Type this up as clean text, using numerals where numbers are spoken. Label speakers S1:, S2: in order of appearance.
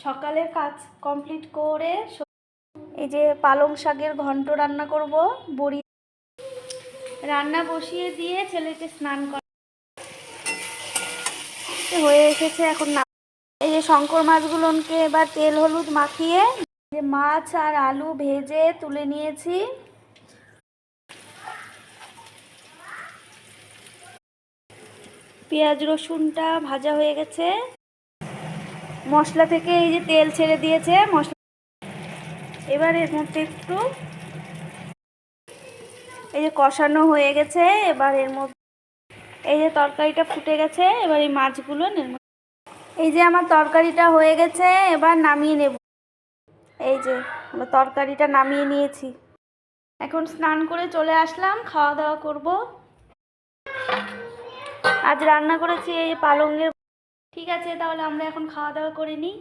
S1: সকালের কাজ কমপ্লিট করে এই যে পালং শাকের ঘন্ট রান্না করব। বড়ি রান্না বসিয়ে দিয়ে ছেলেকে স্নান হয়ে এসেছে, এখন না। এই যে শঙ্কর মাছগুলোকে এবার তেল হলুদ মাখিয়ে যে মাছ আর আলু ভেজে তুলে নিয়েছি। পেঁয়াজ রসুনটা ভাজা হয়ে গেছে। মশলা থেকে এই যে তেল ছেড়ে দিয়েছে মশলা। এবার এর মধ্যে একটু এই যে কষানো হয়ে গেছে। এবার এর মধ্যে এই যে তরকারিটা ফুটে গেছে। এবার এই মাছগুলো এই যে আমার তরকারিটা হয়ে গেছে, এবার নামিয়ে নেব। এই যে আমরা তরকারিটা নামিয়ে নিয়েছি। এখন স্নান করে চলে আসলাম, খাওয়া দাওয়া করব। আজ রান্না করেছি এই পালঙের। ঠিক আছে, তাহলে আমরা এখন খাওয়া দাওয়া করে নিই।